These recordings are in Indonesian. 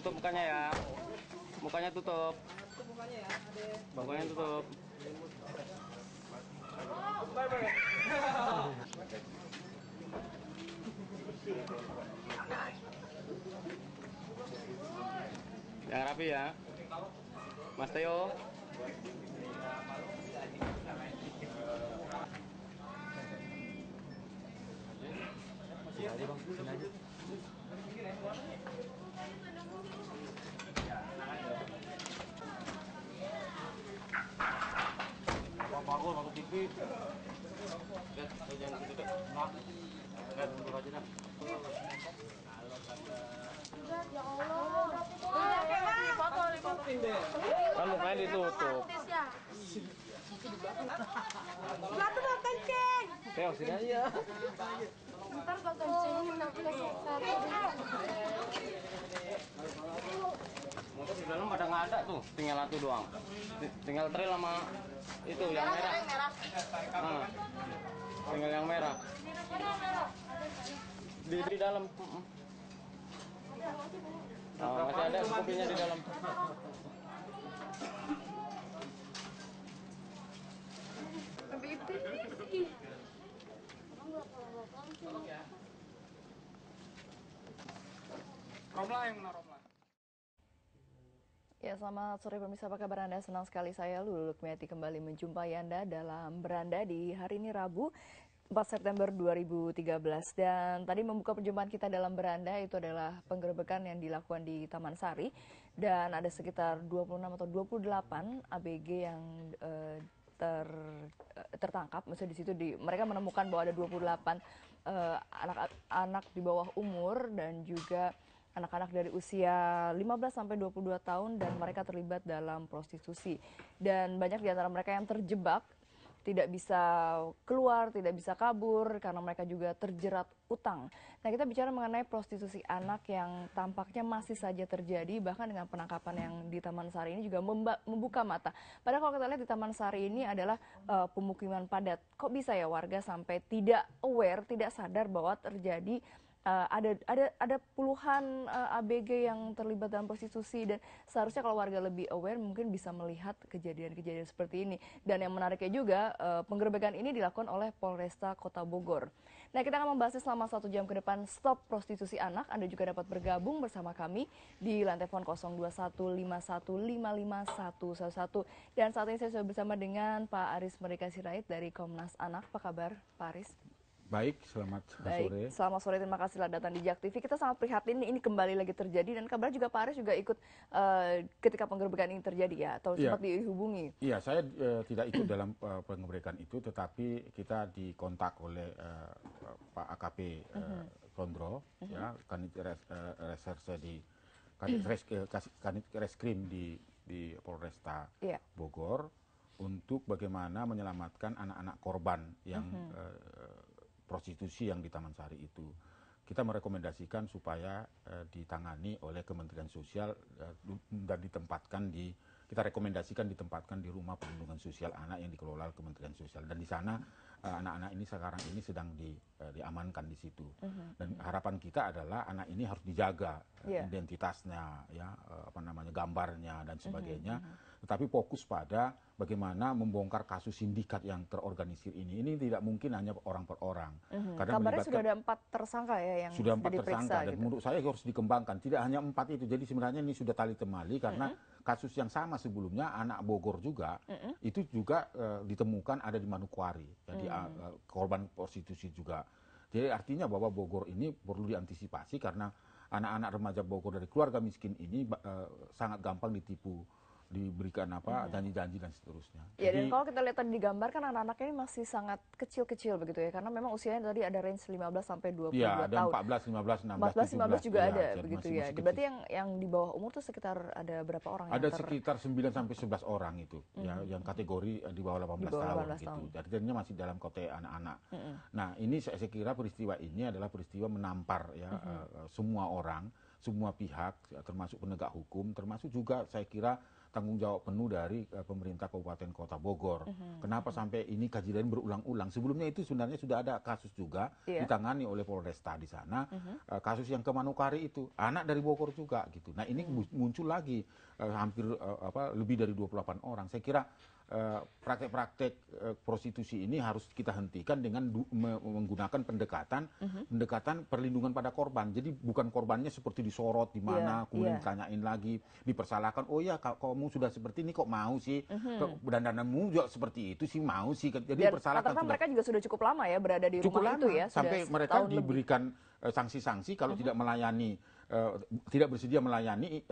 Tutup mukanya ya. Mukanya tutup. Mukanya tutup. Yang rapi ya. Mas Teo. Bangun, bangun TV. Lihat, jangan gitu. Nah, lihat mundur aja dah. Ya Allah. Kan mukanya ditutup. Satu mau kencing. Teo, sini aja. Ntar kau kencingin nanti Motor di dalam pada nggak ada tuh, tinggal satu doang. Tinggal trail sama itu yang merah. Nah, tinggal yang merah. Di dalam. Oh, masih ada kopinya di dalam. Romla yang mana Romla? Ya, selamat sore pemirsa, apa kabar Anda? Senang sekali saya Lulu Lukmiati kembali menjumpai Anda dalam Beranda di hari ini Rabu 4 September 2013. Dan tadi membuka perjumpaan kita dalam Beranda itu adalah penggerebekan yang dilakukan di Taman Sari. Dan ada sekitar 26 atau 28 ABG yang tertangkap. Maksudnya di situ mereka menemukan bahwa ada 28 anak-anak di bawah umur dan juga anak-anak dari usia 15 sampai 22 tahun dan mereka terlibat dalam prostitusi. Dan banyak di antara mereka yang terjebak, tidak bisa keluar, tidak bisa kabur karena mereka juga terjerat utang. Nah, kita bicara mengenai prostitusi anak yang tampaknya masih saja terjadi, bahkan dengan penangkapan yang di Taman Sari ini juga membuka mata. Padahal kalau kita lihat di Taman Sari ini adalah pemukiman padat. Kok bisa ya warga sampai tidak aware, tidak sadar bahwa terjadi ada puluhan ABG yang terlibat dalam prostitusi, dan seharusnya kalau warga lebih aware mungkin bisa melihat kejadian-kejadian seperti ini. Dan yang menariknya juga penggerebekan ini dilakukan oleh Polresta Kota Bogor. Nah, kita akan membahasnya selama 1 jam ke depan. Stop Prostitusi Anak. Anda juga dapat bergabung bersama kami di lantai telepon 02151551111. Dan saat ini saya sudah bersama dengan Pak Aris Merdeka Sirait dari Komnas Anak. Apa kabar Pak Aris? Baik, selamat sore. Selamat sore, terima kasih telah datang di JAK TV. Kita sangat prihatin ini kembali lagi terjadi, dan kabar juga Pak Aris juga ikut ketika penggerebekan ini terjadi ya, atau sempat dihubungi? Iya, saya tidak ikut dalam penggerebekan itu, tetapi kita dikontak oleh Pak AKP Sondro, ya, Kanit Reserse di Kanit Reskrim di Polresta Bogor, untuk bagaimana menyelamatkan anak-anak korban yang prostitusi yang di Taman Sari itu. Kita merekomendasikan supaya ditangani oleh Kementerian Sosial dan kita rekomendasikan ditempatkan di Rumah Perlindungan Sosial Anak yang dikelola Kementerian Sosial. Dan di sana anak-anak ini sekarang ini sedang diamankan di situ. Dan harapan kita adalah anak ini harus dijaga identitasnya, ya, gambarnya dan sebagainya. Tetapi fokus pada bagaimana membongkar kasus sindikat yang terorganisir ini. Ini tidak mungkin hanya orang per orang. Kabarnya sudah ada 4 tersangka ya yang sudah 4 tersangka, dan gitu. menurut saya harus dikembangkan. Tidak hanya 4 itu. Jadi sebenarnya ini sudah tali temali, karena kasus yang sama sebelumnya anak Bogor juga itu juga ditemukan ada di Manokwari, jadi korban prostitusi juga. Jadi artinya bahwa Bogor ini perlu diantisipasi, karena anak-anak remaja Bogor dari keluarga miskin ini sangat gampang ditipu, diberikan janji-janji dan seterusnya. Ya, dan kalau kita lihat tadi digambar kan anak-anaknya ini masih sangat kecil-kecil begitu ya, karena memang usianya tadi ada range 15 sampai 22 tahun. 14, 15, 16, 14, 15 juga ada begitu ya. Masih Berarti yang di bawah umur tuh sekitar ada berapa orang? Ada sekitar 9 sampai 11 orang itu, ya, yang kategori di bawah 18 tahun gitu. Artinya masih dalam kote anak-anak. Nah, ini saya kira peristiwa ini adalah peristiwa menampar ya semua orang, semua pihak, termasuk penegak hukum, termasuk juga saya kira tanggung jawab penuh dari pemerintah Kabupaten Kota Bogor. Kenapa sampai ini kajian berulang-ulang? Sebelumnya itu sebenarnya sudah ada kasus juga ditangani oleh Polresta di sana, kasus yang ke Manukari itu anak dari Bogor juga gitu. Nah ini muncul lagi hampir lebih dari 28 orang. Saya kira praktek-praktek prostitusi ini harus kita hentikan dengan menggunakan pendekatan perlindungan pada korban. Jadi bukan korbannya seperti disorot di mana, kemudian ditanyain lagi, dipersalahkan. Oh ya, kamu sudah seperti ini kok mau sih? Dandananmu juga seperti itu sih mau sih. Jadi dipersalahkan. Rata-rata mereka juga sudah cukup lama ya berada di rumah itu ya. Sampai mereka diberikan sanksi-sanksi kalau tidak melayani. Tidak bersedia melayani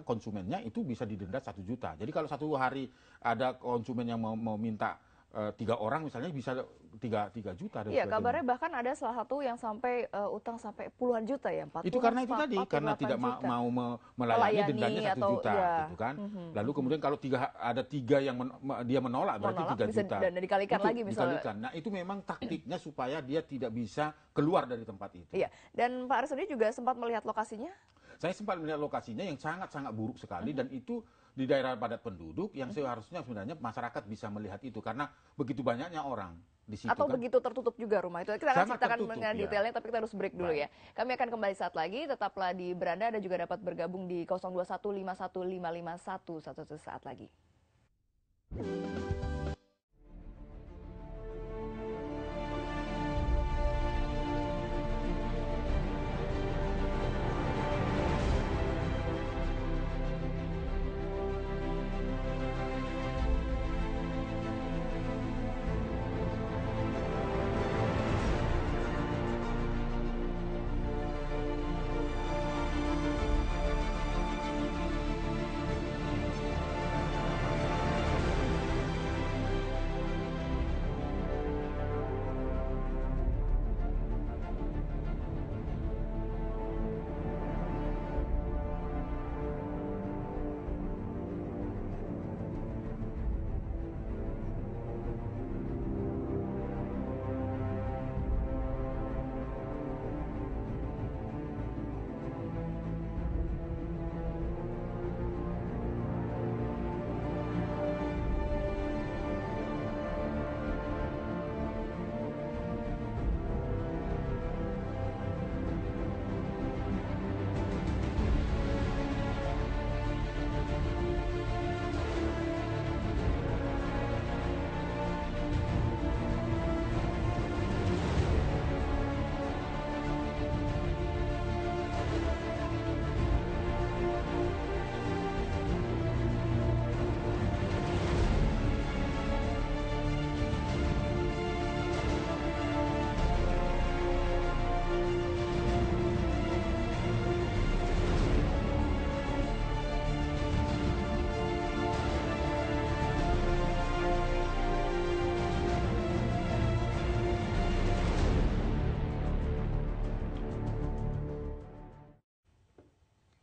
konsumennya, itu bisa didenda 1 juta. Jadi kalau satu hari ada konsumen yang mau minta 3 orang misalnya bisa 3 juta. Iya, kabarnya bahkan ada salah satu yang sampai utang sampai puluhan juta ya, 40. Itu karena itu tadi, karena tidak mau melayani dendanya 1 juta, gitu kan. Lalu kemudian kalau ada 3 yang dia menolak berarti 3 juta. Dan dikalikan lagi misalnya. Nah itu memang taktiknya supaya dia tidak bisa keluar dari tempat itu. Iya, dan Pak Aris juga sempat melihat lokasinya? Saya sempat melihat lokasinya yang sangat-sangat buruk sekali dan itu di daerah padat penduduk yang seharusnya sebenarnya masyarakat bisa melihat itu karena begitu banyaknya orang di situ. Atau begitu tertutup juga rumah itu. Kita akan ceritakan dengan detailnya, tapi kita harus break dulu ya. Kami akan kembali saat lagi, tetaplah di Beranda, dan juga dapat bergabung di 02151551 satu saat lagi.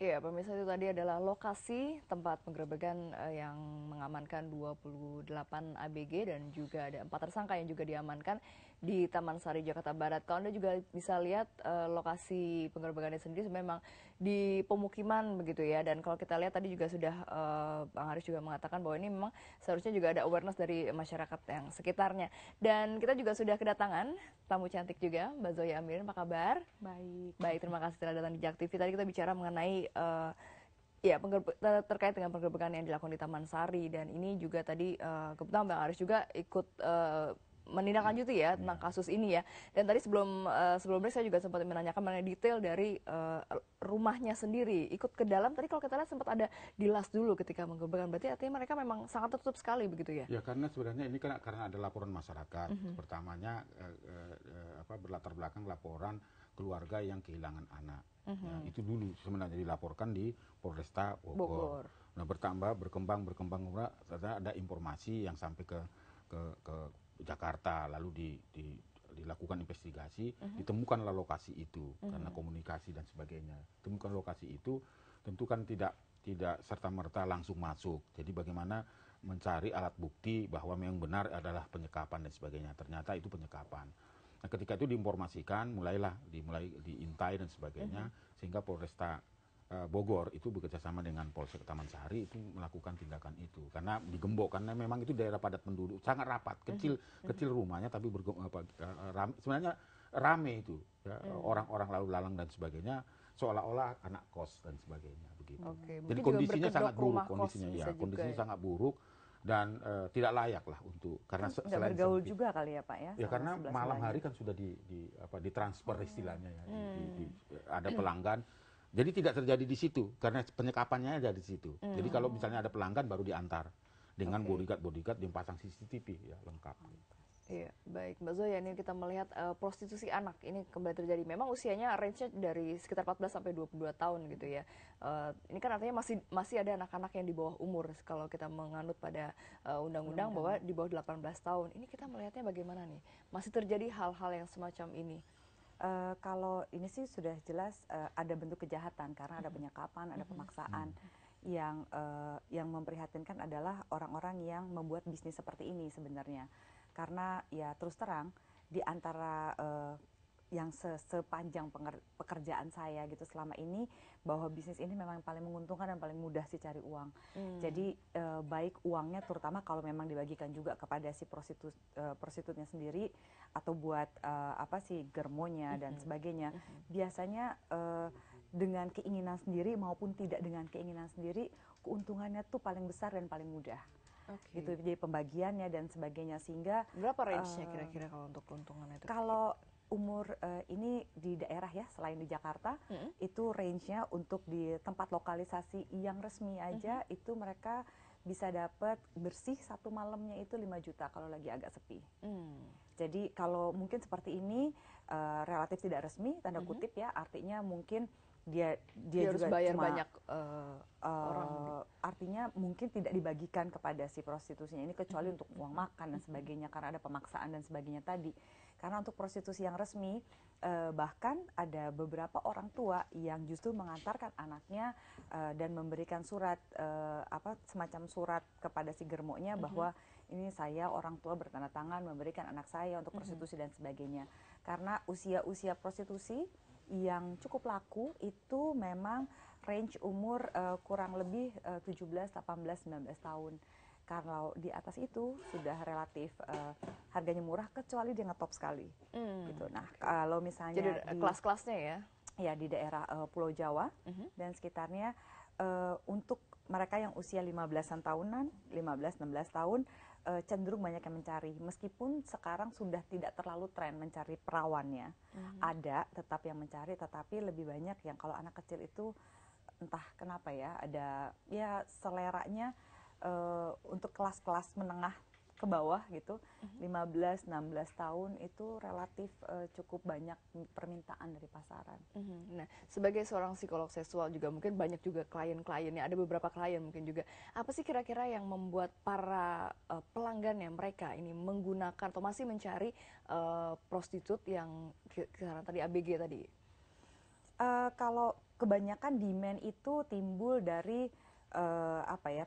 Iya, pemirsa, itu tadi adalah lokasi tempat penggerebekan yang mengamankan 28 ABG dan juga ada 4 tersangka yang juga diamankan di Taman Sari, Jakarta Barat. Kalau Anda juga bisa lihat lokasi penggerebekannya sendiri memang di pemukiman begitu ya. Dan kalau kita lihat tadi juga sudah Bang Haris juga mengatakan bahwa ini memang seharusnya juga ada awareness dari masyarakat yang sekitarnya. Dan kita juga sudah kedatangan tamu cantik juga, Mbak Zoya Amirin, apa kabar? Baik. Baik, terima kasih telah datang di Jak TV. Tadi kita bicara mengenai terkait dengan penggerebekan yang dilakukan di Taman Sari, dan ini juga tadi kebetulan Bang Haris juga ikut menindaklanjuti ya tentang kasus ini ya. Dan tadi sebelumnya saya juga sempat menanyakan mengenai detail dari rumahnya sendiri. Ikut ke dalam tadi kalau kita lihat sempat ada dilas dulu ketika menggerebekkan. Berarti artinya mereka memang sangat tertutup sekali begitu ya? Ya, karena sebenarnya ini kan karena ada laporan masyarakat. Pertamanya berlatar belakang laporan keluarga yang kehilangan anak. Ya, itu dulu sebenarnya dilaporkan di Polresta Bogor. Nah, berkembang ada informasi yang sampai ke Jakarta, lalu dilakukan investigasi, ditemukanlah lokasi itu karena komunikasi dan sebagainya. Temukan lokasi itu tentu kan tidak serta-merta langsung masuk. Jadi bagaimana mencari alat bukti bahwa memang benar adalah penyekapan dan sebagainya. Ternyata itu penyekapan. Nah, ketika itu diinformasikan, mulai diintai dan sebagainya, sehingga Polresta Bogor itu bekerja sama dengan Polsek Taman Sari itu melakukan tindakan itu karena digembok karena memang itu daerah padat penduduk sangat rapat kecil rumahnya tapi sebenarnya rame itu ya, orang-orang lalu lalang dan sebagainya seolah-olah anak kos dan sebagainya begitu. Oke, Jadi mungkin juga kondisinya berkedok sangat buruk rumah kos kondisinya bisa ya juga kondisinya ya. sangat buruk dan tidak layak lah untuk karena Nggak selain bergaul sempit. juga kali ya Pak ya? Ya sama karena malam sebelah-sebelahnya. hari kan sudah ditransfer istilahnya ya, ada pelanggan. Jadi tidak terjadi di situ karena penyekapannya ada di situ. Jadi kalau misalnya ada pelanggan baru diantar dengan bodyguard dipasang CCTV ya lengkap. Iya, baik Mbak Zoya, ini kita melihat prostitusi anak ini kembali terjadi. Memang usianya range-nya dari sekitar 14 sampai 22 tahun gitu ya. Ini kan artinya masih ada anak-anak yang di bawah umur kalau kita menganut pada undang-undang bahwa di bawah 18 tahun. Ini kita melihatnya bagaimana nih? Masih terjadi hal-hal yang semacam ini? Kalau ini sih sudah jelas ada bentuk kejahatan karena ada penyekapan, ada pemaksaan. Yang memprihatinkan adalah orang-orang yang membuat bisnis seperti ini sebenarnya. Karena ya terus terang di antara yang sepanjang pekerjaan saya gitu selama ini bahwa bisnis ini memang paling menguntungkan dan paling mudah sih cari uang. Jadi baik uangnya terutama kalau memang dibagikan juga kepada si prostitutnya sendiri atau buat apa sih germonya dan sebagainya. Biasanya dengan keinginan sendiri maupun tidak dengan keinginan sendiri keuntungannya tuh paling besar dan paling mudah. Gitu jadi pembagiannya dan sebagainya sehingga berapa range-nya kira-kira kalau untuk keuntungan itu? Kalau umur ini di daerah ya selain di Jakarta itu range-nya untuk di tempat lokalisasi yang resmi aja itu mereka bisa dapat bersih satu malamnya itu 5 juta kalau lagi agak sepi. Jadi kalau mungkin seperti ini relatif tidak resmi tanda kutip ya artinya mungkin dia harus juga bayar cuma banyak orang. Artinya mungkin tidak dibagikan kepada si prostitusinya ini kecuali untuk uang makan dan sebagainya karena ada pemaksaan dan sebagainya tadi. Karena untuk prostitusi yang resmi bahkan ada beberapa orang tua yang justru mengantarkan anaknya dan memberikan surat semacam surat kepada si germonya bahwa ini saya orang tua bertanda tangan memberikan anak saya untuk prostitusi dan sebagainya. Karena usia prostitusi yang cukup laku itu memang range umur kurang lebih 17, 18, 19 tahun. Kalau di atas itu sudah relatif harganya murah kecuali dia ngetop sekali. Gitu. Nah, kalau misalnya jadi kelas-kelasnya ya. Ya di daerah Pulau Jawa dan sekitarnya untuk mereka yang usia 15-an tahunan, 15-16 tahun cenderung banyak yang mencari meskipun sekarang sudah tidak terlalu tren mencari perawannya. Ada tetap yang mencari tetapi lebih banyak yang kalau anak kecil itu entah kenapa ya ada ya seleranya untuk kelas-kelas menengah ke bawah gitu 15-16 tahun itu relatif cukup banyak permintaan dari pasaran. Nah, sebagai seorang psikolog seksual juga mungkin banyak juga klien-kliennya, ada beberapa klien mungkin juga. Apa sih kira-kira yang membuat para pelanggannya mereka ini menggunakan atau masih mencari prostitut yang karena tadi ABG tadi? Kalau kebanyakan demand itu timbul dari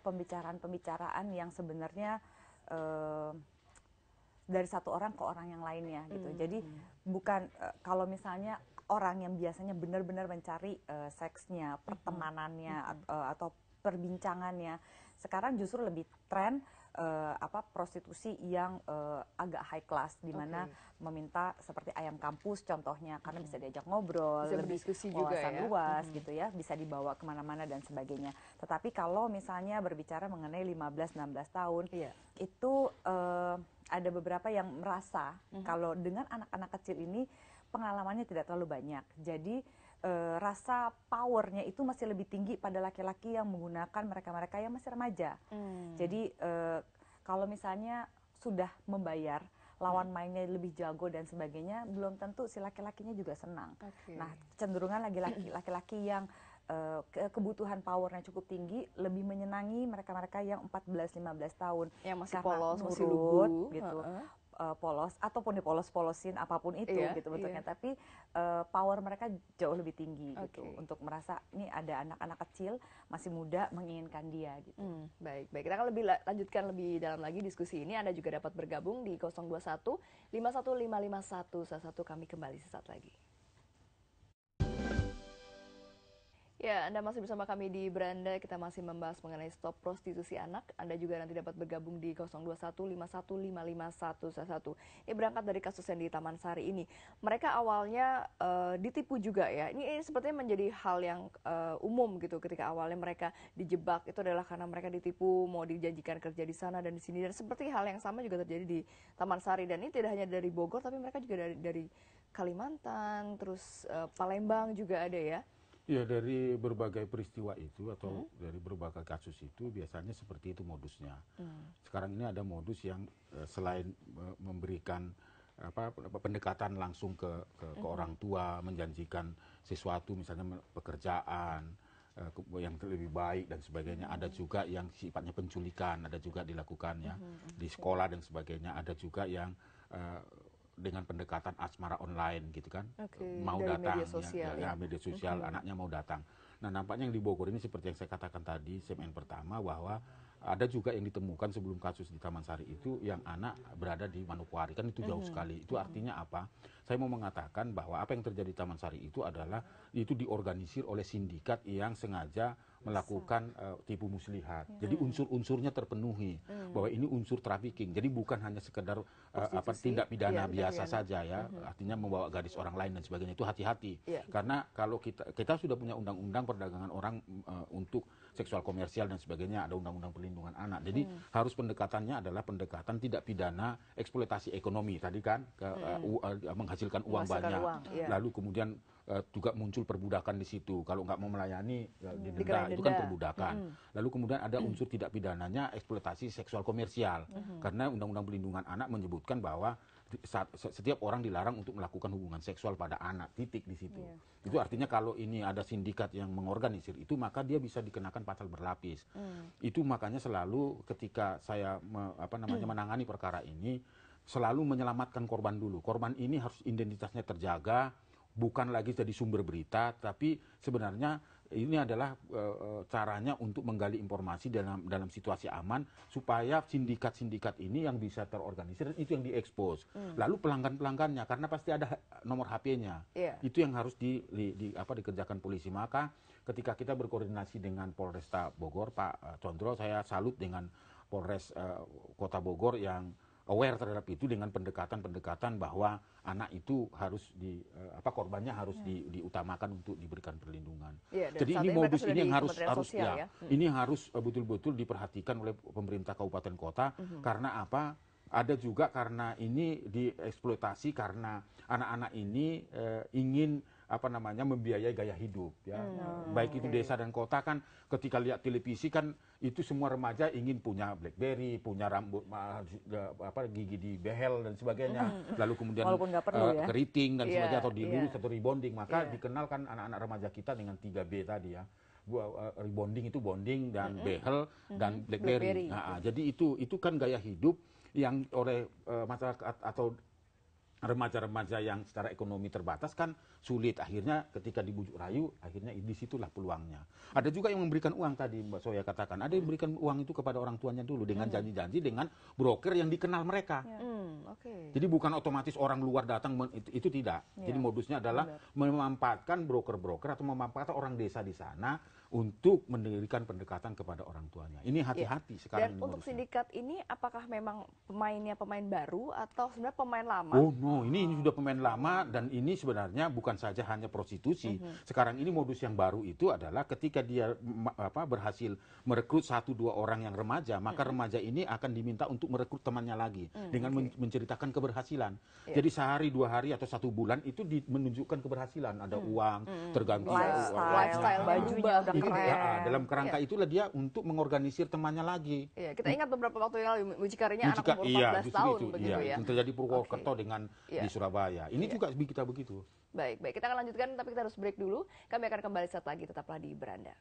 pembicaraan-pembicaraan yang sebenarnya dari satu orang ke orang yang lainnya gitu. Jadi bukan kalau misalnya orang yang biasanya benar-benar mencari seksnya, pertemanannya atau perbincangannya, sekarang justru lebih tren prostitusi yang agak high class di mana meminta seperti ayam kampus contohnya karena bisa diajak ngobrol, bisa lebih berdiskusi juga wawasan ya. luas gitu ya, bisa dibawa kemana-mana dan sebagainya. Tetapi kalau misalnya berbicara mengenai 15-16 tahun itu ada beberapa yang merasa kalau dengan anak-anak kecil ini pengalamannya tidak terlalu banyak. Jadi rasa powernya itu masih lebih tinggi pada laki-laki yang menggunakan mereka-mereka yang masih remaja. Jadi kalau misalnya sudah membayar, lawan mainnya lebih jago dan sebagainya, belum tentu si laki-lakinya juga senang. Nah, cenderungan laki-laki yang kebutuhan powernya cukup tinggi, lebih menyenangi mereka-mereka yang 14-15 tahun. Yang masih karena polos, nurut, masih lugu. gitu. Polos ataupun dipolos-polosin apapun itu gitu bentuknya, tapi power mereka jauh lebih tinggi gitu untuk merasa ini ada anak-anak kecil masih muda menginginkan dia gitu. Baik, kita akan lanjutkan lebih dalam lagi diskusi ini. Anda juga dapat bergabung di 021 5155111. Kami kembali sesaat lagi. Ya, Anda masih bersama kami di Beranda. Kita masih membahas mengenai stop prostitusi anak. Anda juga nanti dapat bergabung di 02151555111. Ini berangkat dari kasus yang di Taman Sari ini. Mereka awalnya ditipu juga ya. Ini sepertinya menjadi hal yang umum gitu ketika awalnya mereka dijebak. Itu adalah karena mereka ditipu, mau dijanjikan kerja di sana dan di sini. Dan seperti hal yang sama juga terjadi di Taman Sari. Dan ini tidak hanya dari Bogor, tapi mereka juga dari Kalimantan, terus Palembang juga ada ya. Ya, dari berbagai peristiwa itu atau dari berbagai kasus itu biasanya seperti itu modusnya. Sekarang ini ada modus yang selain memberikan pendekatan langsung ke orang tua, menjanjikan sesuatu misalnya pekerjaan yang lebih baik dan sebagainya. Ada juga yang sifatnya penculikan, ada juga dilakukan ya di sekolah dan sebagainya. Ada juga yang dengan pendekatan asmara online gitu kan, mau dari datang media sosial, media sosial, anaknya mau datang. Nah, nampaknya yang di Bogor ini seperti yang saya katakan tadi segmen pertama, bahwa ada juga yang ditemukan sebelum kasus di Taman Sari itu yang anak berada di Manokwari, kan itu jauh sekali. Itu artinya apa? Saya mau mengatakan bahwa apa yang terjadi di Taman Sari itu adalah itu diorganisir oleh sindikat yang sengaja melakukan tipu muslihat. Jadi unsur-unsurnya terpenuhi, bahwa ini unsur trafficking. Jadi bukan hanya sekedar tindak pidana biasa saja ya, artinya membawa gadis orang lain dan sebagainya. Itu hati-hati. Karena kalau kita sudah punya undang-undang perdagangan orang untuk seksual komersial dan sebagainya, ada undang-undang perlindungan anak. Jadi harus pendekatannya adalah pendekatan tidak pidana eksploitasi ekonomi tadi kan, menghasilkan uang banyak. Lalu kemudian juga muncul perbudakan di situ. Kalau nggak mau melayani didenda, itu kan perbudakan. Lalu kemudian ada unsur tidak pidananya eksploitasi seksual komersial. Karena Undang-Undang Perlindungan Anak menyebutkan bahwa setiap orang dilarang untuk melakukan hubungan seksual pada anak, titik di situ. Itu artinya kalau ini ada sindikat yang mengorganisir itu, maka dia bisa dikenakan pasal berlapis. Itu makanya selalu ketika saya menangani perkara ini, selalu menyelamatkan korban dulu. Korban ini harus identitasnya terjaga, bukan lagi jadi sumber berita, tapi sebenarnya ini adalah caranya untuk menggali informasi dalam situasi aman, supaya sindikat-sindikat ini yang bisa terorganisir, itu yang diekspos. Lalu pelanggan-pelanggannya, karena pasti ada nomor HP-nya. Itu yang harus dikerjakan polisi. Maka ketika kita berkoordinasi dengan Polresta Bogor, Pak Condro, saya salut dengan Polres Kota Bogor yang aware terhadap itu dengan pendekatan-pendekatan bahwa anak itu harus korbannya harus diutamakan untuk diberikan perlindungan. Jadi ini modus ini yang harus betul-betul diperhatikan oleh pemerintah kabupaten kota. Karena apa? Ada juga karena ini dieksploitasi karena anak-anak ini ingin membiayai gaya hidup ya. Baik itu desa dan kota kan, ketika lihat televisi kan itu semua remaja ingin punya BlackBerry, punya rambut gigi di behel dan sebagainya. Lalu kemudian keriting dan sebagainya, atau dilurus atau rebonding. Maka dikenalkan anak-anak remaja kita dengan 3B tadi ya. Rebonding itu bonding dan behel dan BlackBerry. Nah, jadi itu kan gaya hidup yang oleh masyarakat atau remaja-remaja yang secara ekonomi terbatas kan sulit. Akhirnya ketika dibujuk rayu, akhirnya disitulah peluangnya. Ada juga yang memberikan uang tadi Mbak Soya katakan. Ada yang memberikan uang itu kepada orang tuanya dulu dengan janji-janji dengan broker yang dikenal mereka. Jadi bukan otomatis orang luar datang, itu tidak. Jadi modusnya adalah memanfaatkan broker-broker atau memanfaatkan orang desa di sana untuk mendirikan pendekatan kepada orang tuanya. Ini hati-hati sekarang. Dan untuk sindikat ini apakah memang pemainnya pemain baru atau sebenarnya pemain lama? Oh no, ini sudah pemain lama, dan ini sebenarnya bukan saja hanya prostitusi. Sekarang ini modus yang baru itu adalah ketika dia berhasil merekrut 1-2 orang yang remaja, maka remaja ini akan diminta untuk merekrut temannya lagi dengan menceritakan keberhasilan. Jadi sehari, 2 hari atau 1 bulan itu menunjukkan keberhasilan. Ada uang, tergantung lifestyle bajunya udah keren. Dalam kerangka itulah dia untuk mengorganisir temannya lagi. Kita ingat beberapa waktu yang lalu mucikarinya anak umur 14 tahun begitu ya. Itu terjadi Purwokerto dengan di Surabaya. Ini juga kita begitu. Baik, kita akan lanjutkan, tapi kita harus break dulu. Kami akan kembali saat lagi, tetaplah di Beranda.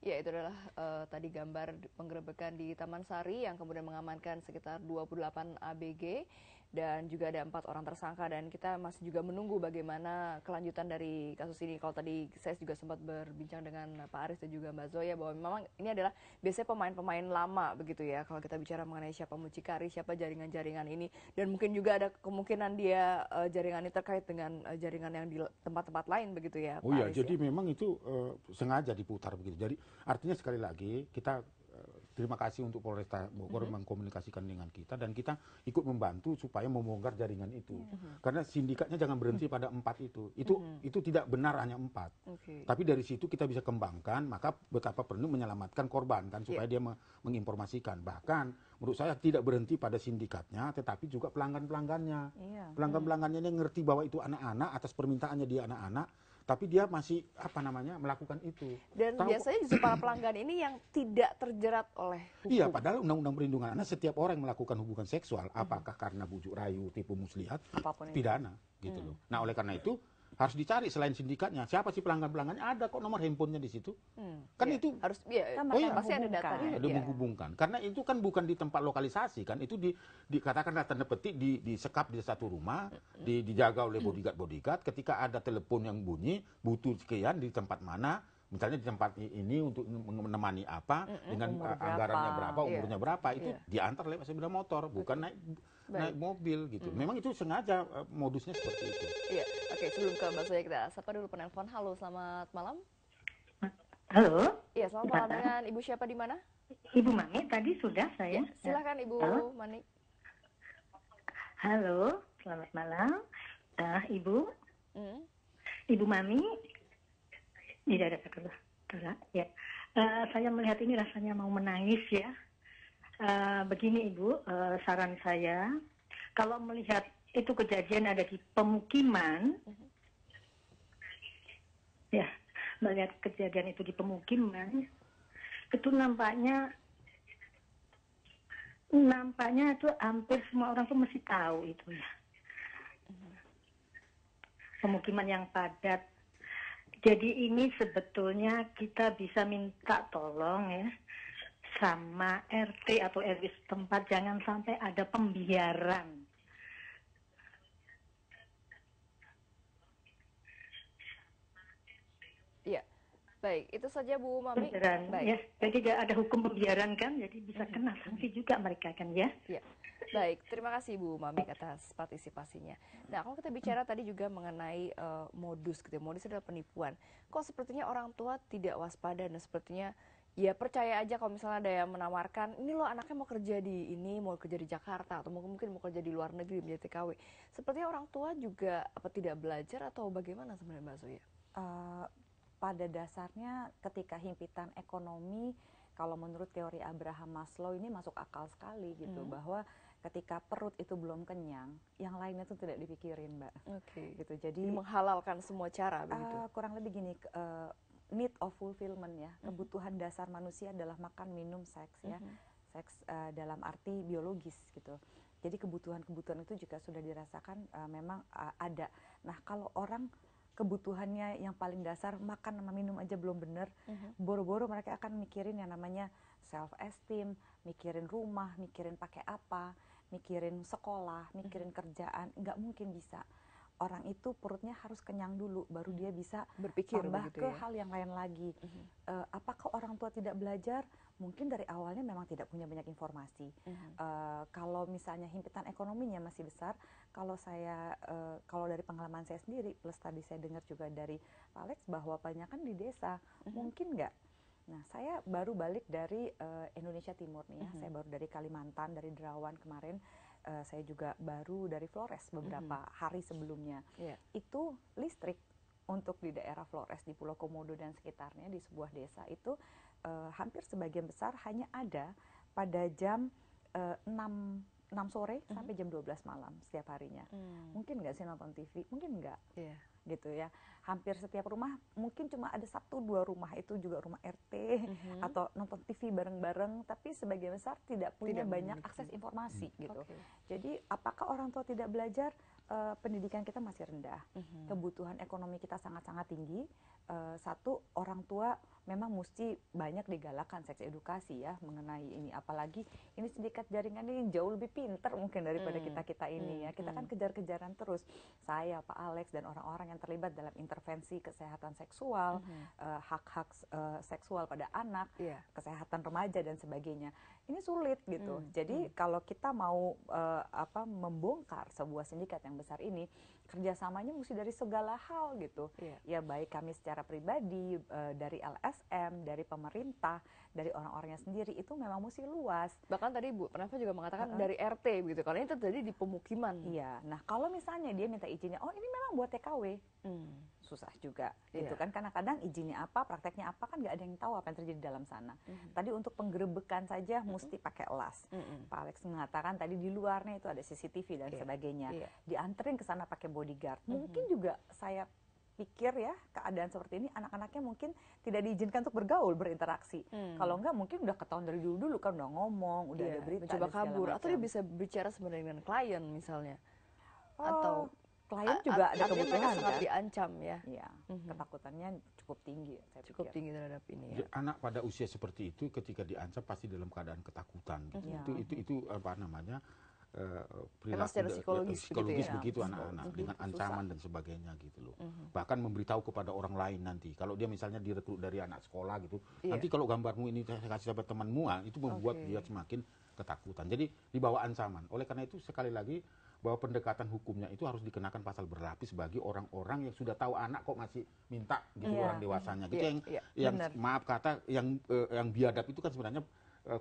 Ya, itu adalah tadi gambar penggerebekan di Taman Sari yang kemudian mengamankan sekitar 28 ABG dan juga ada 4 orang tersangka, dan kita masih juga menunggu bagaimana kelanjutan dari kasus ini. Kalau tadi saya juga sempat berbincang dengan Pak Aris dan juga Mbak Zoya bahwa memang ini adalah biasanya pemain-pemain lama begitu ya kalau kita bicara mengenai siapa mucikari, siapa jaringan-jaringan ini, dan mungkin juga ada kemungkinan dia jaringan ini terkait dengan jaringan yang di tempat-tempat lain begitu ya Oh Pak iya, Aris, jadi memang itu sengaja diputar begitu. Jadi artinya sekali lagi kita terima kasih untuk Polresta Bogor mengkomunikasikan dengan kita, dan kita ikut membantu supaya membongkar jaringan itu. Karena sindikatnya jangan berhenti pada 4 itu. Itu tidak benar hanya 4. Tapi dari situ kita bisa kembangkan, maka betapa perlu menyelamatkan korban kan supaya dia menginformasikan. Bahkan menurut saya tidak berhenti pada sindikatnya, tetapi juga pelanggan-pelanggannya. Pelanggan-pelanggannya yang ngerti bahwa itu anak-anak atas permintaannya dia anak-anak, tapi dia masih melakukan itu. Dan biasanya justru para pelanggan ini yang tidak terjerat oleh hukum. Iya, padahal Undang-Undang Perlindungan Anak setiap orang yang melakukan hubungan seksual, apakah karena bujuk rayu, tipu muslihat, Apapun itu. pidana gitu loh. Nah, oleh karena itu harus dicari selain sindikatnya, siapa sih pelanggan-pelanggannya, ada kok nomor handphonenya di situ. Kan itu Harus ya, Kan pasti ada datanya. ada menghubungkan. Karena itu kan bukan di tempat lokalisasi kan, itu dikatakan tanda petik disekap di satu rumah, dijaga oleh bodyguard. Ketika ada telepon yang bunyi, butuh sekian di tempat mana, misalnya di tempat ini untuk menemani apa, dengan Umur anggarannya berapa, berapa, umurnya berapa, itu diantar lewat sepeda motor, bukan naik mobil gitu. Memang itu sengaja modusnya seperti itu. Iya, oke, sebelum ke Mbak Zoya kita sapa dulu penelpon. Halo, selamat malam. Halo, Iya, selamat malam, dengan Ibu siapa di mana? Ibu Mami tadi sudah saya. Ya, silakan Ibu Halo? Mani. Halo, selamat malam. Ibu, Hmm. Ibu Mami. Tidak ada kata ya. Saya melihat ini rasanya mau menangis ya. Begini Ibu, saran saya, kalau melihat itu kejadian ada di pemukiman, ya, melihat kejadian itu di pemukiman, itu nampaknya itu hampir semua orang tuh mesti tahu itu ya. Pemukiman yang padat. Jadi ini sebetulnya kita bisa minta tolong ya sama RT atau RW setempat, jangan sampai ada pembiaran. Iya, baik, itu saja Bu Mami. Pembiaran, Baik. ya. Jadi tidak ada hukum pembiaran kan, jadi bisa kena sanksi juga mereka kan ya. Ya, baik. Terima kasih Bu Mami atas partisipasinya. Nah, kalau kita bicara tadi juga mengenai modus, gitu. Modus adalah penipuan. Kok sepertinya orang tua tidak waspada dan sepertinya ya percaya aja kalau misalnya ada yang menawarkan, ini loh anaknya mau kerja di ini, mau kerja di Jakarta atau mungkin mau kerja di luar negeri menjadi TKW. Sepertinya orang tua juga tidak belajar atau bagaimana sebenarnya Mbak Zoya? Pada dasarnya ketika himpitan ekonomi, kalau menurut teori Abraham Maslow ini masuk akal sekali gitu, bahwa ketika perut itu belum kenyang, yang lainnya itu tidak dipikirin, Mbak. Oke. Gitu. Jadi menghalalkan semua cara begitu. kurang lebih gini, need of fulfillment ya, kebutuhan dasar manusia adalah makan, minum, seks ya, seks dalam arti biologis gitu. Jadi kebutuhan-kebutuhan itu juga sudah dirasakan memang ada. Nah kalau orang kebutuhannya yang paling dasar makan sama minum aja belum bener, boro-boro mereka akan mikirin yang namanya self esteem, mikirin rumah, mikirin pakai apa, mikirin sekolah, mikirin kerjaan, nggak mungkin bisa. Orang itu perutnya harus kenyang dulu, baru dia bisa Berpikir tambah begitu ke ya. hal yang lain lagi. Apakah orang tua tidak belajar? Mungkin dari awalnya memang tidak punya banyak informasi. Kalau misalnya himpitan ekonominya masih besar, kalau saya, kalau dari pengalaman saya sendiri, plus tadi saya dengar juga dari Pak Alex bahwa banyak kan di desa, mungkin nggak. Nah, saya baru balik dari Indonesia Timur nih ya, saya baru dari Kalimantan, dari Derawan kemarin. Saya juga baru dari Flores beberapa hari sebelumnya. Itu listrik untuk di daerah Flores, di Pulau Komodo dan sekitarnya, di sebuah desa itu hampir sebagian besar hanya ada pada jam 6 sore sampai jam 12 malam setiap harinya. Mungkin nggak sih nonton TV? Mungkin nggak. Gitu ya. Hampir setiap rumah mungkin cuma ada 1-2 rumah, itu juga rumah RT atau nonton TV bareng-bareng, tapi sebagian besar tidak punya banyak akses informasi gitu. Jadi apakah orang tua tidak belajar? Pendidikan kita masih rendah, kebutuhan ekonomi kita sangat-sangat tinggi. Satu, orang tua memang mesti banyak digalakan seks edukasi ya mengenai ini. Apalagi ini sindikat jaringan ini jauh lebih pintar mungkin daripada kita ini ya. Kita kan kejar-kejaran terus. Saya, Pak Alex, dan orang-orang yang terlibat dalam intervensi kesehatan seksual, hak-hak seksual pada anak, kesehatan remaja dan sebagainya. Ini sulit gitu. Jadi kalau kita mau membongkar sebuah sindikat yang besar ini, kerjasamanya mesti dari segala hal gitu. Ya baik kami secara pribadi, dari LSM, dari pemerintah, dari orang-orangnya sendiri, itu memang mesti luas. Bahkan tadi Bu Nafa juga mengatakan dari RT begitu, kalau ini terjadi di pemukiman. Iya, nah kalau misalnya dia minta izinnya, oh ini memang buat TKW, susah juga gitu kan. Kadang-kadang izinnya apa, prakteknya apa, kan nggak ada yang tahu apa yang terjadi dalam sana. Tadi untuk penggerebekan saja mesti pakai las. Pak Alex mengatakan tadi di luarnya itu ada CCTV dan sebagainya. Dianterin ke sana pakai bodyguard. Mungkin juga saya pikir ya keadaan seperti ini anak-anaknya mungkin tidak diizinkan untuk bergaul, berinteraksi. Kalau enggak mungkin udah ketahuan dari dulu-dulu kan udah ngomong, udah ada berita, mencoba kabur, atau dia bisa bicara sebenarnya dengan klien misalnya. Atau klien juga ada kebutuhan mereka sangat kan? Diancam ya. Iya, ketakutannya cukup tinggi. Saya Cukup pikir. tinggi terhadap ini ya. Anak pada usia seperti itu ketika diancam pasti dalam keadaan ketakutan gitu. Itu apa namanya, Memang secara psikologis begitu ya? begitu anak-anak dengan ancaman dan sebagainya gitu loh. Bahkan memberitahu kepada orang lain nanti. Kalau dia misalnya direkrut dari anak sekolah gitu, nanti kalau gambarmu ini saya kasih sama temanmu, itu membuat dia semakin ketakutan. Jadi dibawa ancaman. Oleh karena itu sekali lagi bahwa pendekatan hukumnya itu harus dikenakan pasal berlapis bagi orang-orang yang sudah tahu anak kok masih minta gitu, orang dewasanya gitu, yang maaf kata yang biadab itu kan sebenarnya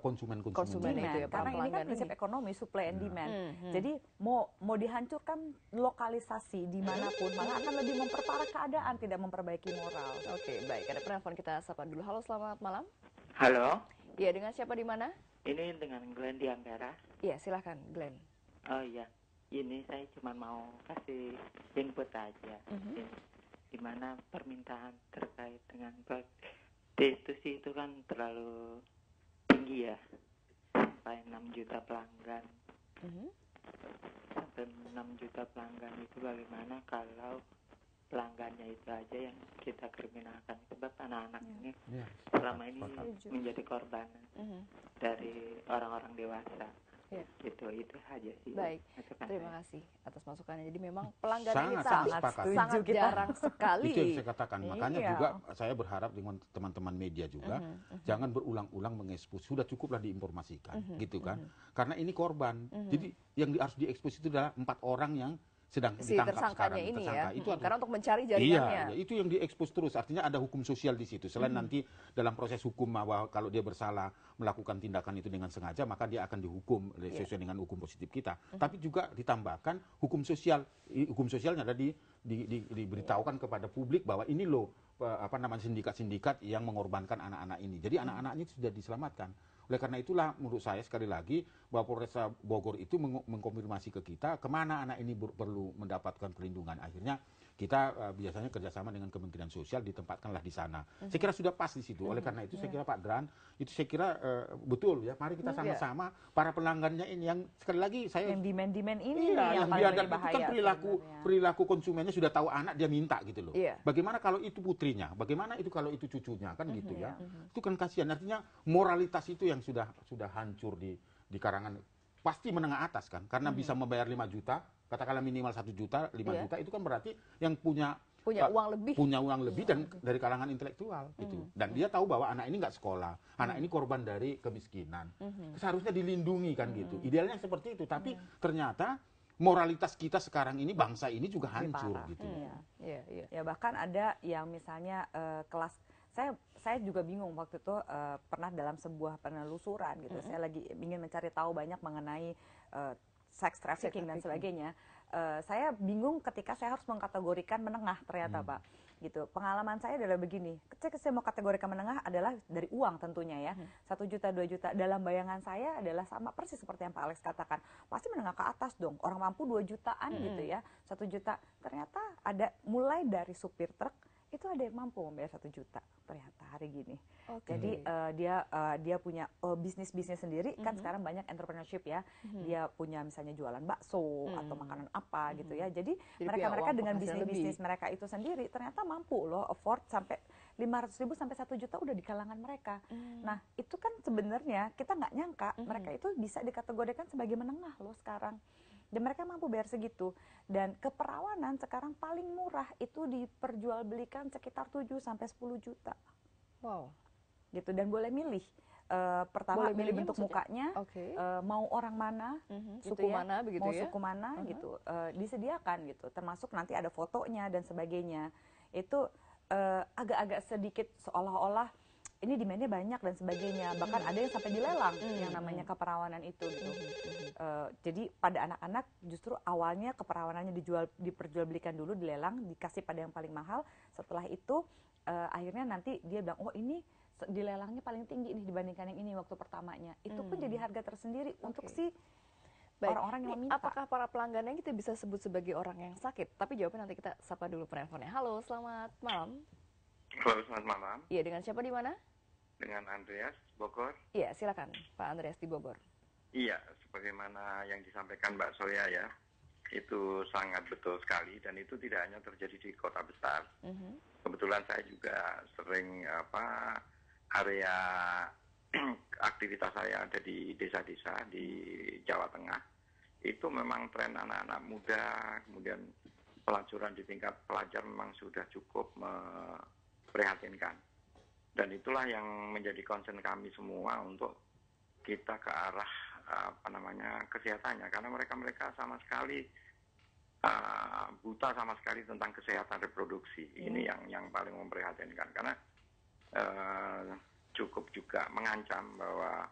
konsumen itu ya, karena ini kan prinsip ekonomi, supply and demand. Jadi mau dihancurkan lokalisasi dimanapun malah akan lebih memperparah keadaan, tidak memperbaiki moral. Oke, baik. Ada penelpon, kita sapa dulu. Halo, selamat malam. Halo, Iya, dengan siapa di mana? ini dengan Glenn di Ampera. Iya, silahkan Glenn. Oh iya, ini saya cuma mau kasih input aja. Di mana permintaan terkait dengan prostitusi itu kan terlalu tinggi ya, sampai 6 juta pelanggan. Sampai 6 juta pelanggan itu bagaimana kalau pelanggannya itu aja yang kita kriminalkan, sebab anak-anak ini selama ini menjadi korban dari orang-orang dewasa. Gitu, itu aja sih. Baik, terima kasih atas masukannya. Jadi memang pelanggan ini sangat sangat jarang sekali. Itu yang saya katakan. Makanya juga saya berharap dengan teman-teman media juga jangan berulang-ulang mengekspos. Sudah cukuplah diinformasikan, gitu kan? Karena ini korban. Jadi yang harus diekspos itu adalah 4 orang yang sedang ditangkap tersangkanya sekarang. ini ya. Itu Karena untuk mencari jaringannya. Iya, itu yang diekspos terus. Artinya ada hukum sosial di situ. Selain nanti dalam proses hukum bahwa kalau dia bersalah melakukan tindakan itu dengan sengaja, maka dia akan dihukum sesuai dengan hukum positif kita. Tapi juga ditambahkan hukum sosial. Hukum sosialnya ada diberitahukan kepada publik bahwa ini loh sindikat-sindikat yang mengorbankan anak-anak ini. Jadi anak-anak ini sudah diselamatkan. Oleh karena itulah menurut saya sekali lagi bahwa Polres Bogor itu mengkonfirmasi ke kita kemana anak ini perlu mendapatkan perlindungan. Akhirnya kita biasanya kerjasama dengan Kementerian Sosial, ditempatkanlah di sana. Saya kira sudah pas di situ. Oleh karena itu saya kira Pak Dran, itu saya kira betul ya. Mari kita sama-sama para pelanggannya ini yang sekali lagi saya yang demand ini yang biadab itu kan perilaku konsumennya sudah tahu anak dia minta gitu loh. Bagaimana kalau itu putrinya? Bagaimana itu kalau itu cucunya kan gitu ya. Itu kan kasihan. Artinya moralitas itu yang sudah hancur di karangan pasti menengah atas kan, karena bisa membayar 5 juta, katakanlah minimal 1 juta, 5 juta itu kan berarti yang punya uang lebih dan dari kalangan intelektual gitu. Dan dia tahu bahwa anak ini nggak sekolah, anak ini korban dari kemiskinan, seharusnya dilindungi kan gitu. Idealnya seperti itu, tapi ternyata moralitas kita sekarang ini, bangsa ini juga hancur gitu. Ya bahkan ada yang misalnya kelas, saya juga bingung waktu itu pernah dalam sebuah penelusuran gitu. Saya lagi ingin mencari tahu banyak mengenai sex trafficking dan sebagainya. Saya bingung ketika saya harus mengkategorikan menengah ternyata Pak. Gitu. Pengalaman saya adalah begini, ketika saya mau kategorikan menengah adalah dari uang tentunya ya, 1 juta, 2 juta, dalam bayangan saya adalah sama persis seperti yang Pak Alex katakan, pasti menengah ke atas dong, orang mampu 2 jutaan gitu ya, 1 juta, ternyata ada mulai dari supir truk, itu ada yang mampu membayar 1 juta ternyata hari gini. Jadi dia punya bisnis sendiri, kan sekarang banyak entrepreneurship ya, dia punya misalnya jualan bakso atau makanan apa gitu ya. Jadi mereka dengan bisnis mereka itu sendiri ternyata mampu loh afford sampai 500.000 sampai 1 juta udah di kalangan mereka. Nah, itu kan sebenarnya kita nggak nyangka mereka itu bisa dikategorikan sebagai menengah loh sekarang. Dan mereka mampu bayar segitu. Dan keperawanan sekarang paling murah itu diperjualbelikan sekitar 7 sampai 10 juta. Wow. Gitu, dan boleh milih. Pertama Boleh milih milihnya bentuk maksudnya? mukanya, Oke. mau orang mana, Suku mana begitu mau ya? suku mana gitu, disediakan gitu, termasuk nanti ada fotonya dan sebagainya. Itu agak-agak sedikit seolah-olah ini demand-nya banyak dan sebagainya, bahkan ada yang sampai dilelang yang namanya keperawanan itu gitu. Jadi pada anak-anak justru awalnya keperawanannya diperjualbelikan dulu, dilelang, dikasih pada yang paling mahal. Setelah itu akhirnya nanti dia bilang, oh ini dilelangnya paling tinggi nih dibandingkan yang ini waktu pertamanya. Itu pun jadi harga tersendiri untuk si orang-orang yang meminta. Apakah para pelanggannya kita bisa sebut sebagai orang yang sakit? Tapi jawabnya nanti kita sapa dulu penelponnya. Halo, selamat malam. Halo, selamat malam. Iya, dengan siapa di mana? Dengan Andreas, Bogor. Iya, silakan Pak Andreas di Bogor. Iya, sebagaimana yang disampaikan Mbak Soya ya, itu sangat betul sekali dan itu tidak hanya terjadi di kota besar. Kebetulan saya juga sering area aktivitas saya ada di desa-desa di Jawa Tengah. Itu memang tren anak-anak muda, kemudian pelacuran di tingkat pelajar memang sudah cukup memprihatinkan. Dan itulah yang menjadi concern kami semua untuk kita ke arah kesehatannya, karena mereka sama sekali buta sama sekali tentang kesehatan reproduksi. Ini yang paling memprihatinkan, karena cukup juga mengancam bahwa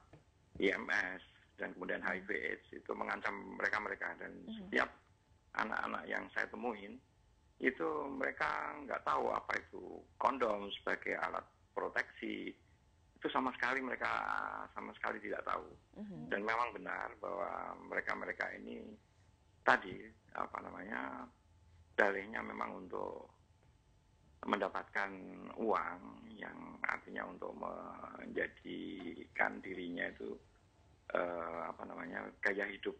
IMS dan kemudian HIV/AIDS itu mengancam mereka dan setiap anak-anak yang saya temuin itu mereka nggak tahu apa itu kondom sebagai alat proteksi. Itu sama sekali mereka tidak tahu. Dan memang benar bahwa mereka ini tadi dalihnya memang untuk mendapatkan uang, yang artinya untuk menjadikan dirinya itu gaya hidup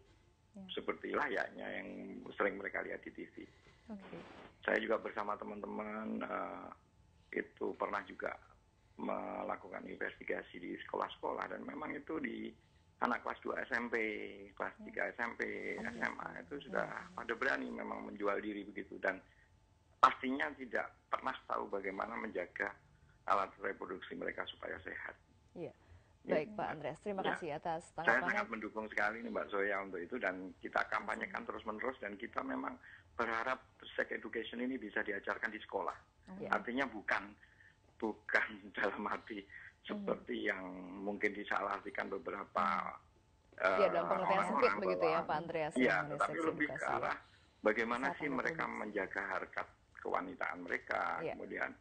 seperti layaknya yang sering mereka lihat di TV. Saya juga bersama teman-teman itu pernah juga melakukan investigasi di sekolah-sekolah, dan memang itu di anak kelas 2 SMP, kelas 3 SMP, SMA itu sudah pada berani memang menjual diri begitu, dan pastinya tidak pernah tahu bagaimana menjaga alat reproduksi mereka supaya sehat. Iya. Baik Pak Andreas, terima kasih atas Saya tanggapannya. sangat mendukung sekali nih Mbak Zoya untuk itu, dan kita kampanyekan terus-menerus, dan kita memang berharap sex education ini bisa diajarkan di sekolah. Artinya bukan dalam arti seperti yang mungkin disalahartikan beberapa dalam pengertian sempit begitu ya Pak Andreas. Iya, tetapi lebih ke arah bagaimana sih mereka menjaga harkat kewanitaan mereka, kemudian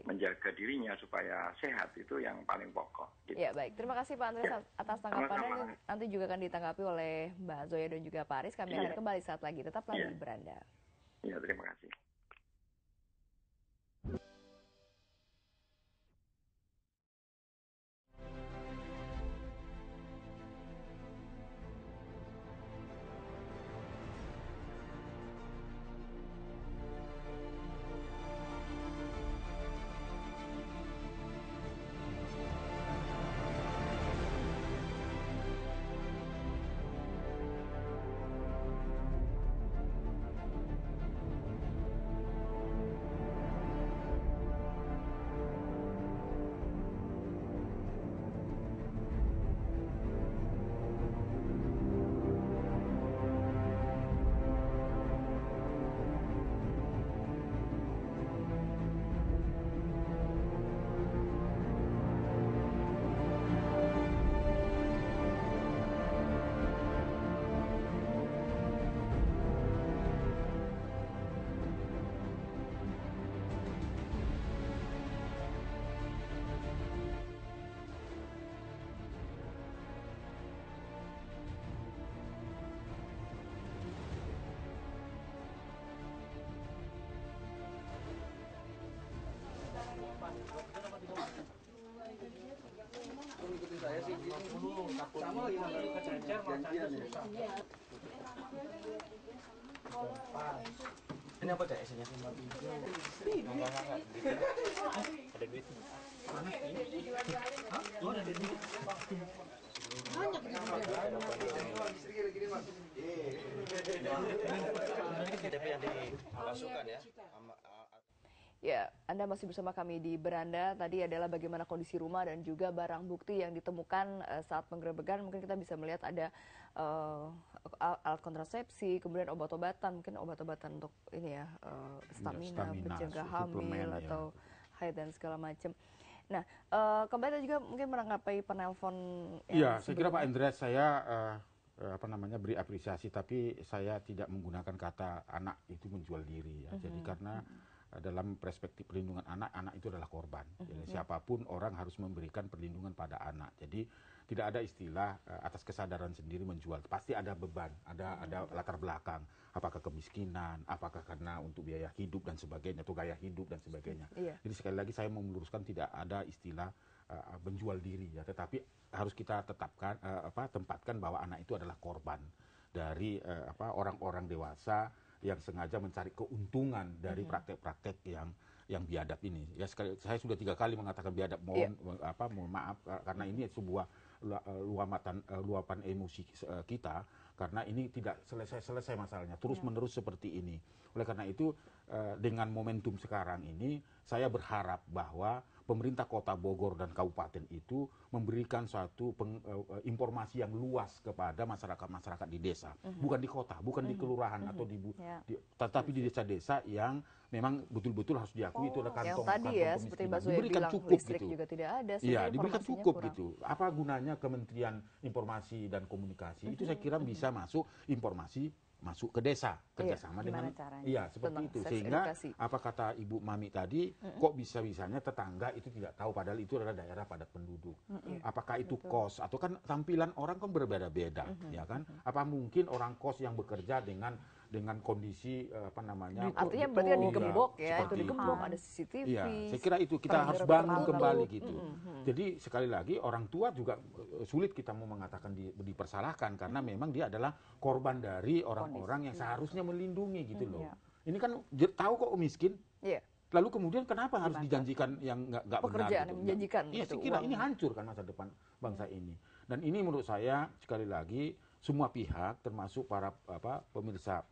menjaga dirinya supaya sehat, itu yang paling pokok. Gitu. Ya baik, terima kasih Pak Andreas atas tanggapannya. Nanti juga akan ditanggapi oleh Mbak Zoya dan juga Pak Aris. Kami akan kembali saat lagi, tetaplah di Beranda. Iya, terima kasih. Kenapa ada S-nya? Ada duit. Oh, ada duit. Banyak yang dimasukkan ya. Ya, Anda masih bersama kami di Beranda. Tadi adalah bagaimana kondisi rumah dan juga barang bukti yang ditemukan saat penggerebekan. Mungkin kita bisa melihat ada alat kontrasepsi, kemudian obat-obatan, mungkin obat-obatan untuk ini ya, stamina, pencegah hamil atau haid dan segala macam. Nah, kembali tadi juga mungkin menanggapi penelpon. Iya, saya kira Pak Andreas, saya beri apresiasi, tapi saya tidak menggunakan kata anak itu menjual diri ya. Jadi karena dalam perspektif perlindungan anak, anak itu adalah korban. Jadi siapapun orang harus memberikan perlindungan pada anak. Jadi tidak ada istilah atas kesadaran sendiri menjual. Pasti ada beban, ada latar belakang. Apakah kemiskinan, apakah karena untuk biaya hidup dan sebagainya, atau gaya hidup dan sebagainya. Jadi sekali lagi saya mau meluruskan tidak ada istilah menjual diri ya. Tetapi harus kita tempatkan bahwa anak itu adalah korban dari orang-orang dewasa yang sengaja mencari keuntungan dari praktek-praktek yang biadab ini. Ya saya sudah 3 kali mengatakan biadab. Mohon maaf karena ini sebuah luapan emosi kita, karena ini tidak selesai masalahnya, terus-menerus seperti ini. Oleh karena itu dengan momentum sekarang ini saya berharap bahwa pemerintah Kota Bogor dan kabupaten itu memberikan suatu informasi yang luas kepada masyarakat di desa, bukan di kota, bukan di kelurahan atau tetapi di desa-desa yang memang betul-betul harus diakui itu ada kantong tadi ya, seperti Mbak Zoya bilang, cukup listrik gitu. juga tidak ada. Iya, diberikan cukup gitu. Apa gunanya Kementerian Informasi dan Komunikasi itu saya kira bisa masuk informasi masuk ke desa kerjasama dengan seperti itu, sehingga apa kata Ibu Mami tadi, kok bisa-bisanya tetangga itu tidak tahu padahal itu adalah daerah padat penduduk. Apakah itu kos atau kan tampilan orang kan berbeda-beda, ya kan? Apa mungkin orang kos yang bekerja dengan kondisi artinya berarti kan digembok ya, itu digembok, ada CCTV. Iya, saya kira itu kita harus bangun kembali gitu. Jadi sekali lagi orang tua juga sulit kita mau mengatakan dipersalahkan, karena memang dia adalah korban dari orang-orang yang seharusnya melindungi gitu loh. Ini kan tahu kok miskin. Lalu kemudian kenapa harus dijanjikan yang nggak benar? Pekerjaan yang menjanjikan. Iya, saya kira ini hancur kan masa depan bangsa ini. Dan ini menurut saya sekali lagi semua pihak termasuk para pemirsa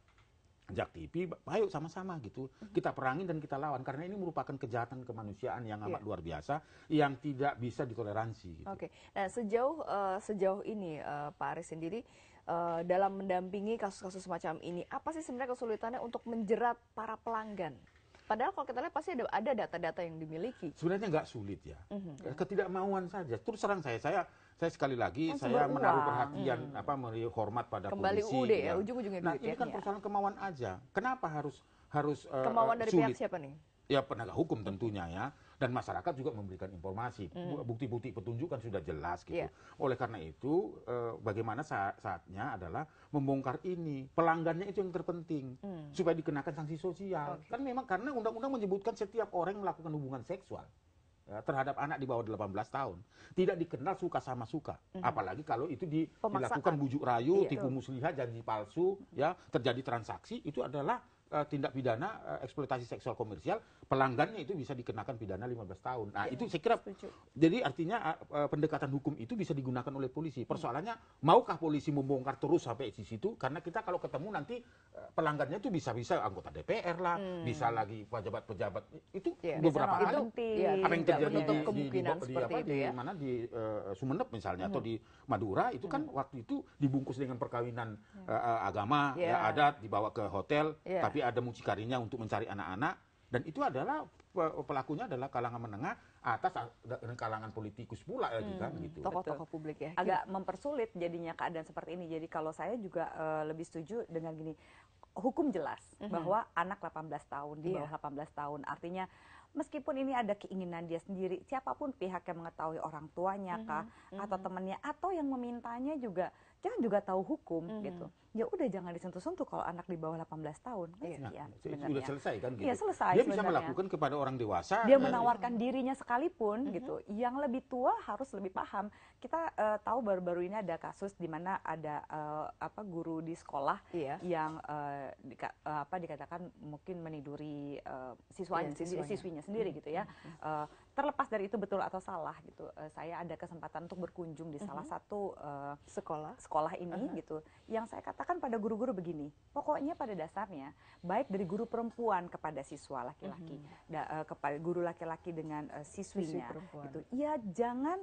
Jak TV, ayo sama-sama gitu. Kita perangin dan kita lawan, karena ini merupakan kejahatan kemanusiaan yang amat luar biasa yang tidak bisa ditoleransi gitu. Oke. Nah, sejauh ini Pak Aris sendiri dalam mendampingi kasus-kasus semacam ini, apa sih sebenarnya kesulitannya untuk menjerat para pelanggan? Padahal kalau kita lihat pasti ada data-data yang dimiliki. Sebenarnya nggak sulit ya, ketidakmauan saja. Terus terang saya sekali lagi saya menaruh perhatian memberi hormat pada kembali polisi. UUD ya, ujung-ujungnya nah ini kan persoalan kemauan aja. Kenapa harus kemauan dari sulit? pihak siapa nih? Ya penegak hukum tentunya ya, dan masyarakat juga memberikan informasi, bukti-bukti petunjuk kan sudah jelas gitu. Oleh karena itu bagaimana saatnya adalah membongkar ini, pelanggannya itu yang terpenting, supaya dikenakan sanksi sosial. Kan memang karena undang-undang menyebutkan setiap orang yang melakukan hubungan seksual terhadap anak di bawah 18 tahun tidak dikenal suka sama suka, apalagi kalau itu dilakukan bujuk rayu, tipu muslihat, janji palsu, ya terjadi transaksi, itu adalah tindak pidana eksploitasi seksual komersial. Pelanggannya itu bisa dikenakan pidana 15 tahun. Nah itu saya kira, jadi artinya pendekatan hukum itu bisa digunakan oleh polisi. Persoalannya, maukah polisi membongkar terus sampai di situ? Karena kita kalau ketemu nanti pelanggannya itu bisa anggota DPR lah, bisa lagi pejabat-pejabat itu beberapa kali. Apa yang terjadi di Sumeneb misalnya atau di Madura itu kan waktu itu dibungkus dengan perkawinan agama, adat, dibawa ke hotel, tapi ada mucikarinya untuk mencari anak-anak, dan itu adalah pelakunya adalah kalangan menengah atas dan kalangan politikus pula lagi kan gitu. Tokoh-tokoh publik ya. Agak mempersulit jadinya keadaan seperti ini. Jadi kalau saya juga lebih setuju dengan gini, hukum jelas bahwa anak 18 tahun di bawah 18 tahun, artinya meskipun ini ada keinginan dia sendiri, siapapun pihak yang mengetahui, orang tuanya kah atau temannya atau yang memintanya juga jangan juga tahu hukum gitu. Ya udah jangan disentuh-sentuh kalau anak di bawah 18 tahun. Kan sekian Itu sebenarnya. sudah selesai kan gitu. Iya, selesai Dia bisa sebenarnya. melakukan kepada orang dewasa. Dia menawarkan dirinya sekalipun gitu. Yang lebih tua harus lebih paham. Kita tahu baru-baru ini ada kasus di mana ada guru di sekolah yang dikatakan mungkin meniduri siswinya sendiri gitu ya. Terlepas dari itu betul atau salah gitu. Saya ada kesempatan untuk berkunjung di salah satu sekolah ini gitu. Yang saya katakan pada guru-guru begini, pokoknya pada dasarnya baik dari guru perempuan kepada siswa laki-laki, kepada guru laki-laki dengan siswinya gitu. Ya jangan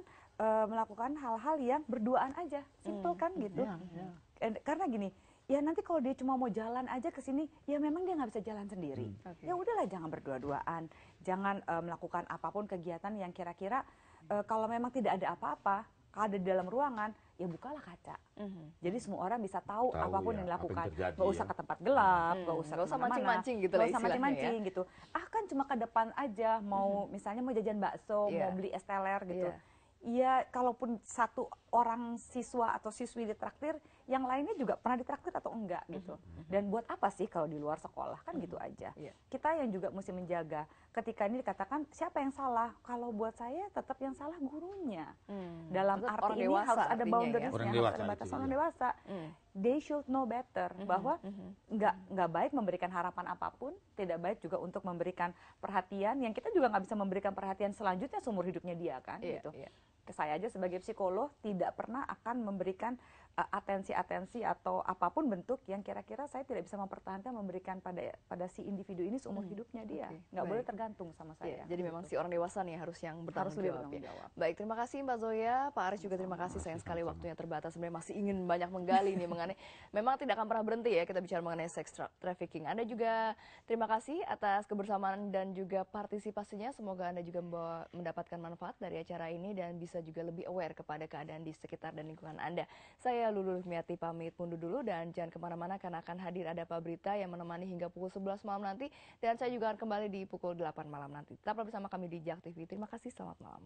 melakukan hal-hal yang berduaan aja, simple kan gitu. Karena gini, ya nanti kalau dia cuma mau jalan aja ke sini, ya memang dia nggak bisa jalan sendiri. Ya udahlah, jangan berdua-duaan, jangan melakukan apapun kegiatan yang kira-kira kalau memang tidak ada apa-apa, kalau ada di dalam ruangan, ya bukalah kaca. Jadi semua orang bisa tahu apapun yang dilakukan. Nggak usah ke tempat gelap, nggak usah mancing-mancing gitu lah nggak usah istilahnya mancing-mancing gitu. Kan cuma ke depan aja, mau misalnya mau jajan bakso, mau beli es teler gitu. Iya, kalaupun satu orang siswa atau siswi ditraktir, yang lainnya juga pernah ditraktir atau enggak gitu. Dan buat apa sih kalau di luar sekolah, kan gitu aja. Kita yang juga mesti menjaga. Ketika ini dikatakan siapa yang salah, kalau buat saya tetap yang salah gurunya. Dalam Tetap arti orang ini dewasa harus ada artinya boundariesnya, ya. harus ada batasan orang dewasa. They should know better bahwa nggak baik memberikan harapan apapun, tidak baik juga untuk memberikan perhatian yang kita juga nggak bisa memberikan perhatian selanjutnya seumur hidupnya dia kan gitu. Saya aja sebagai psikolog tidak pernah akan memberikan atensi atau apapun bentuk yang kira-kira saya tidak bisa mempertahankan memberikan pada si individu ini seumur hidupnya dia. Nggak boleh tergantung sama saya. Jadi memang si orang dewasa nih harus yang bertanggung lebih jawab. bertanggung jawab. Baik, terima kasih Mbak Zoya, Pak Aris juga terima kasih. Sayang sekali waktunya terbatas. Sebenarnya masih ingin banyak menggali nih mengenai, memang tidak akan pernah berhenti ya kita bicara mengenai sex trafficking. Anda juga terima kasih atas kebersamaan dan juga partisipasinya. Semoga Anda juga mendapatkan manfaat dari acara ini dan bisa juga lebih aware kepada keadaan di sekitar dan lingkungan Anda. Saya Lulu Lukmiati pamit mundur dulu dan jangan kemana-mana karena akan hadir ada Pak Brita yang menemani hingga pukul 11 malam nanti dan saya juga akan kembali di pukul 8 malam nanti. Tetaplah bersama kami di JAK TV. Terima kasih, selamat malam.